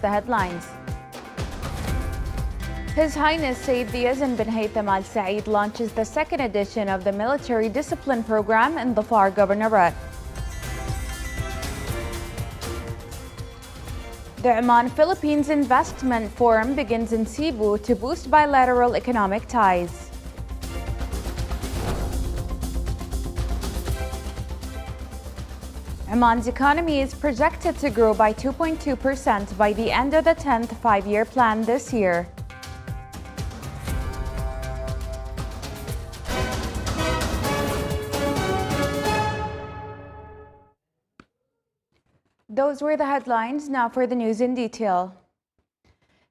The headlines. His Highness Sayyid Yazid bin Haytham Al Saeed launches the second edition of the Military Discipline Program in the Dhofar Governorate. The Oman-Philippines Investment Forum begins in Cebu to boost bilateral economic ties. Oman's economy is projected to grow by 2.2% by the end of the 10th five-year plan this year. Those were the headlines. Now for the news in detail.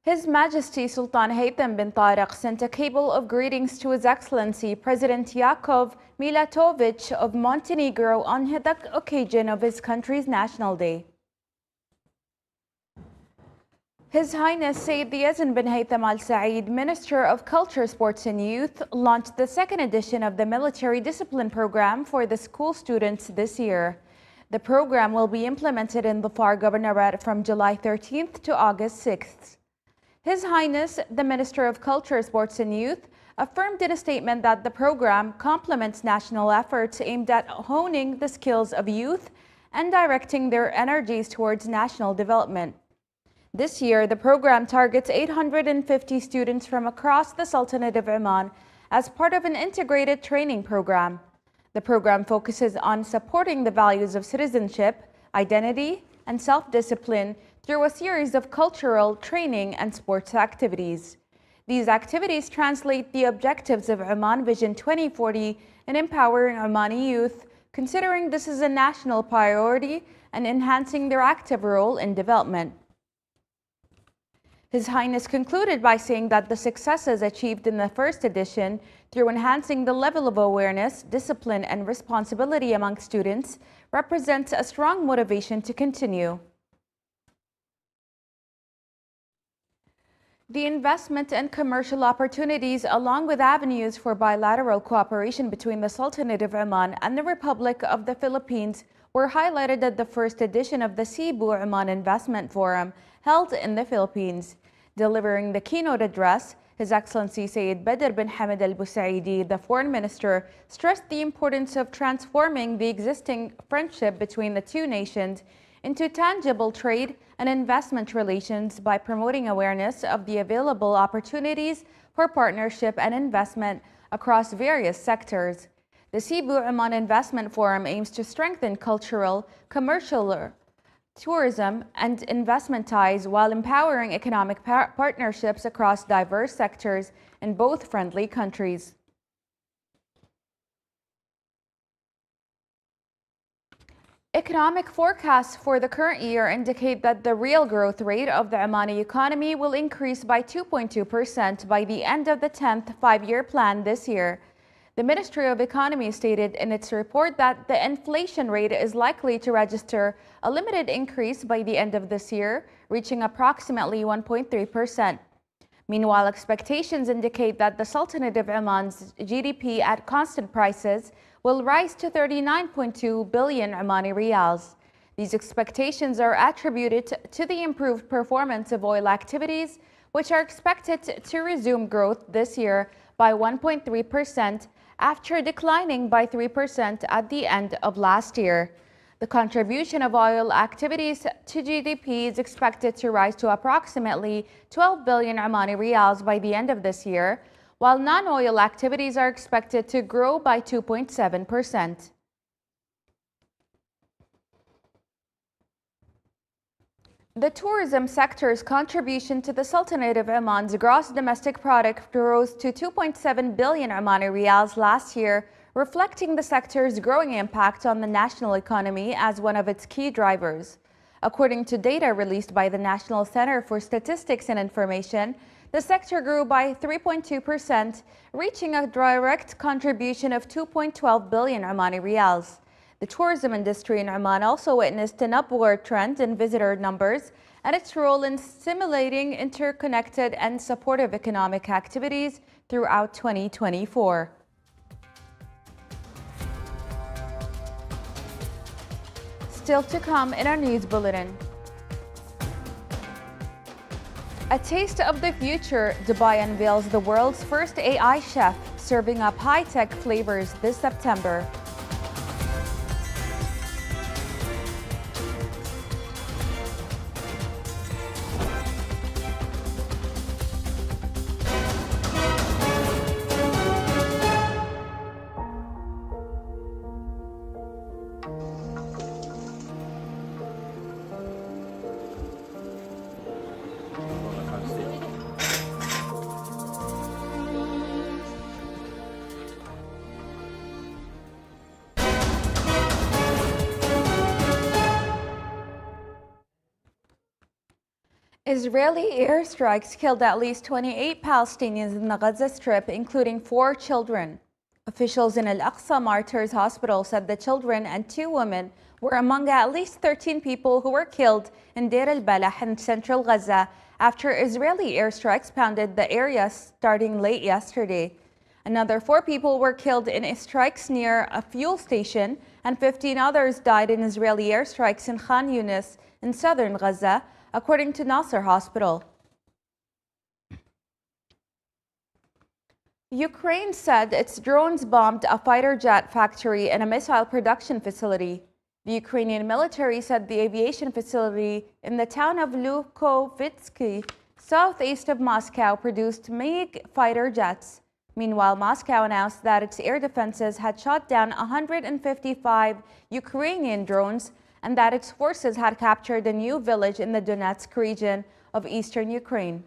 His Majesty Sultan Haytham bin Tariq sent a cable of greetings to His Excellency President Yakov Milatovic of Montenegro on the occasion of his country's National Day. His Highness Sayyid Yazid bin Haytham Al Saeed, Minister of Culture, Sports and Youth, launched the second edition of the Military Discipline Program for the school students this year. The program will be implemented in the Dhofar Governorate from July 13th to August 6th. His Highness, the Minister of Culture, Sports and Youth, affirmed in a statement that the program complements national efforts aimed at honing the skills of youth and directing their energies towards national development. This year, the program targets 850 students from across the Sultanate of Oman as part of an integrated training program. The program focuses on supporting the values of citizenship, identity, and self-discipline through a series of cultural, training, and sports activities. These activities translate the objectives of Oman Vision 2040 in empowering Omani youth, considering this is a national priority and enhancing their active role in development. His Highness concluded by saying that the successes achieved in the first edition through enhancing the level of awareness, discipline, and responsibility among students represents a strong motivation to continue. The investment and commercial opportunities, along with avenues for bilateral cooperation between the Sultanate of Oman and the Republic of the Philippines, were highlighted at the first edition of the Cebu Oman Investment Forum held in the Philippines. Delivering the keynote address, His Excellency Sayyid Badr bin Hamad Al Busaidi, the Foreign Minister, stressed the importance of transforming the existing friendship between the two nations into tangible trade and investment relations by promoting awareness of the available opportunities for partnership and investment across various sectors. The Cebu Oman Investment Forum aims to strengthen cultural, commercial, tourism, and investment ties while empowering economic partnerships across diverse sectors in both friendly countries. Economic forecasts for the current year indicate that the real growth rate of the Omani economy will increase by 2.2% by the end of the 10th five-year plan this year. The Ministry of Economy stated in its report that the inflation rate is likely to register a limited increase by the end of this year, reaching approximately 1.3%. Meanwhile, expectations indicate that the Sultanate of Oman's GDP at constant prices will rise to 39.2 billion Omani riyals. These expectations are attributed to the improved performance of oil activities, which are expected to resume growth this year by 1.3%, after declining by 3% at the end of last year. The contribution of oil activities to GDP is expected to rise to approximately 12 billion Omani riyals by the end of this year, while non-oil activities are expected to grow by 2.7%. The tourism sector's contribution to the Sultanate of Oman's gross domestic product rose to 2.7 billion Omani riyals last year, reflecting the sector's growing impact on the national economy as one of its key drivers. According to data released by the National Center for Statistics and Information, the sector grew by 3.2%, reaching a direct contribution of 2.12 billion Omani riyals. The tourism industry in Oman also witnessed an upward trend in visitor numbers and its role in stimulating interconnected and supportive economic activities throughout 2024. Still to come in our news bulletin. A taste of the future, Dubai unveils the world's first AI chef, serving up high-tech flavors this September. Israeli airstrikes killed at least 28 Palestinians in the Gaza Strip, including 4 children. Officials in Al-Aqsa Martyrs Hospital said the children and 2 women were among at least 13 people who were killed in Deir al-Balah in central Gaza after Israeli airstrikes pounded the area starting late yesterday. Another 4 people were killed in strikes near a fuel station, and 15 others died in Israeli airstrikes in Khan Yunis in southern Gaza, according to Nasser Hospital. Ukraine said its drones bombed a fighter jet factory and a missile production facility. The Ukrainian military said the aviation facility in the town of Lukhovitsky, southeast of Moscow, produced MiG fighter jets. Meanwhile, Moscow announced that its air defenses had shot down 155 Ukrainian drones and that its forces had captured a new village in the Donetsk region of eastern Ukraine.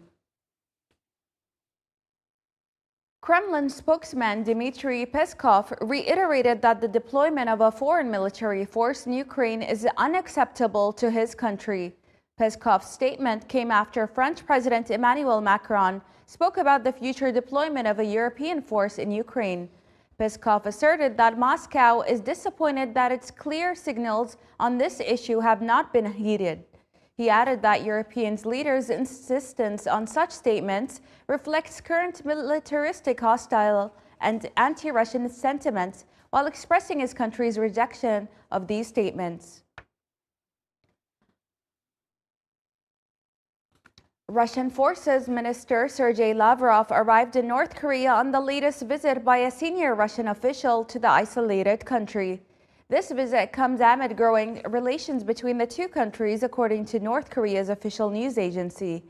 Kremlin spokesman Dmitry Peskov reiterated that the deployment of a foreign military force in Ukraine is unacceptable to his country. Peskov's statement came after French President Emmanuel Macron spoke about the future deployment of a European force in Ukraine. Peskov asserted that Moscow is disappointed that its clear signals on this issue have not been heeded. He added that European leaders' insistence on such statements reflects current militaristic, hostile, and anti-Russian sentiments, while expressing his country's rejection of these statements. Russian Forces Minister Sergei Lavrov arrived in North Korea on the latest visit by a senior Russian official to the isolated country. This visit comes amid growing relations between the two countries, according to North Korea's official news agency.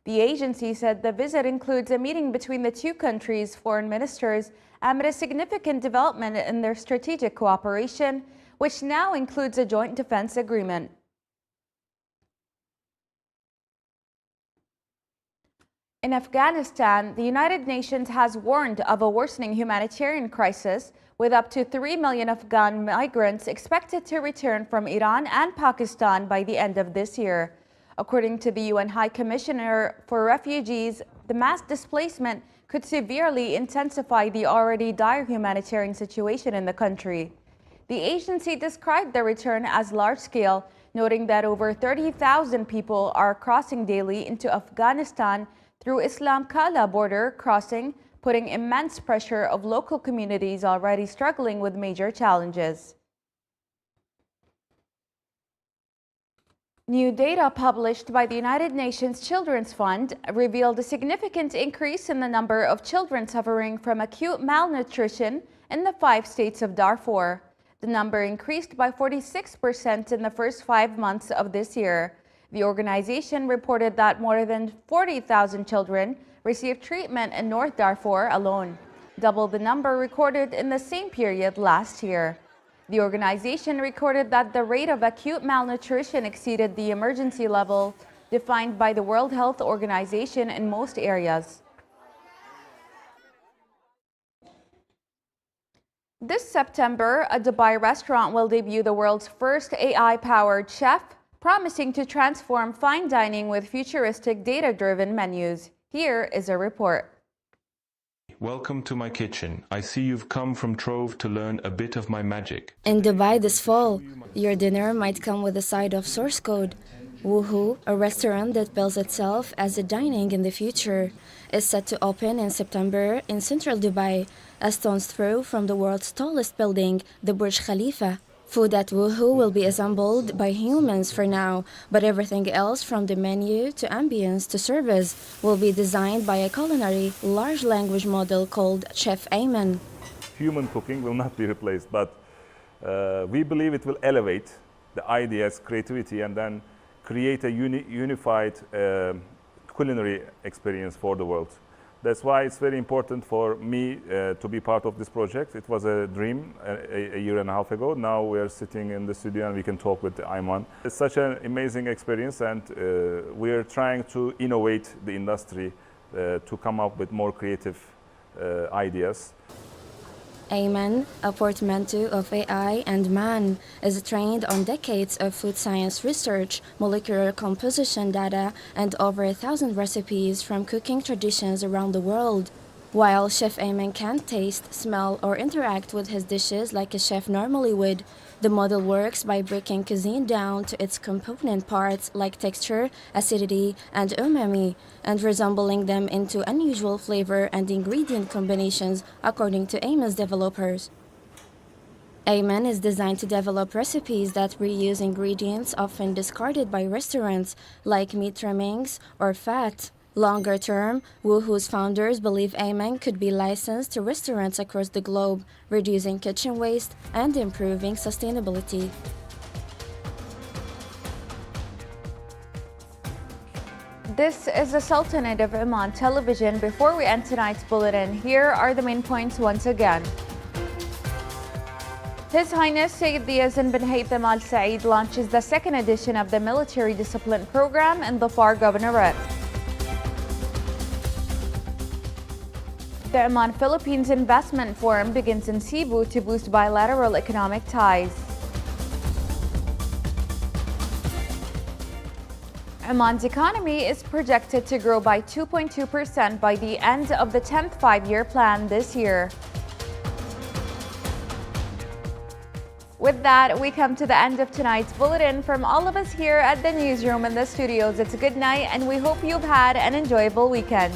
The agency said the visit includes a meeting between the two countries' foreign ministers amid a significant development in their strategic cooperation, which now includes a joint defense agreement. In Afghanistan, the United Nations has warned of a worsening humanitarian crisis, with up to 3 million Afghan migrants expected to return from Iran and Pakistan by the end of this year. According to the UN High Commissioner for Refugees, the mass displacement could severely intensify the already dire humanitarian situation in the country. The agency described the return as large-scale, noting that over 30,000 people are crossing daily into Afghanistan through Islam Kala border crossing, putting immense pressure of local communities already struggling with major challenges. New data published by the United Nations Children's Fund revealed a significant increase in the number of children suffering from acute malnutrition in the 5 states of Darfur. The number increased by 46% in the first 5 months of this year. The organization reported that more than 40,000 children received treatment in North Darfur alone, double the number recorded in the same period last year. The organization recorded that the rate of acute malnutrition exceeded the emergency level defined by the World Health Organization in most areas. This September, a Dubai restaurant will debut the world's first AI-powered chef, promising to transform fine dining with futuristic data-driven menus. Here is a report. Welcome to my kitchen. I see you've come from Trove to learn a bit of my magic. In Dubai this fall, your dinner might come with a side of source code. Woohoo, a restaurant that bills itself as a dining in the future, is set to open in September in central Dubai, a stone's throw from the world's tallest building, the Burj Khalifa. Food at Woohoo will be assembled by humans for now, but everything else from the menu to ambience to service will be designed by a culinary large language model called Chef Ayman. Human cooking will not be replaced, but we believe it will elevate the ideas, creativity, and then create a unified culinary experience for the world. That's why it's very important for me to be part of this project. It was a dream a year and a half ago. Now we are sitting in the studio and we can talk with Ayman. It's such an amazing experience, and we are trying to innovate the industry to come up with more creative ideas. Ayman, a portmanteau of AI and man, is trained on decades of food science research, molecular composition data, and over 1,000 recipes from cooking traditions around the world. While Chef Ayman can't taste, smell, or interact with his dishes like a chef normally would, the model works by breaking cuisine down to its component parts like texture, acidity, and umami, and resembling them into unusual flavor and ingredient combinations according to Ayman's developers. Ayman is designed to develop recipes that reuse ingredients often discarded by restaurants, like meat trimmings or fat. Longer term, Woohoo's founders believe Ayman could be licensed to restaurants across the globe, reducing kitchen waste and improving sustainability. This is the Sultanate of Oman television. Before we end tonight's bulletin, here are the main points once again. His Highness Sayyid Yazid bin Haytham Al Saeed launches the second edition of the military discipline program in the Far Governorate. The Oman-Philippines Investment Forum begins in Cebu to boost bilateral economic ties. Oman's economy is projected to grow by 2.2% by the end of the 10th five-year plan this year. With that, we come to the end of tonight's bulletin. From all of us here at the newsroom and the studios, it's a good night, and we hope you've had an enjoyable weekend.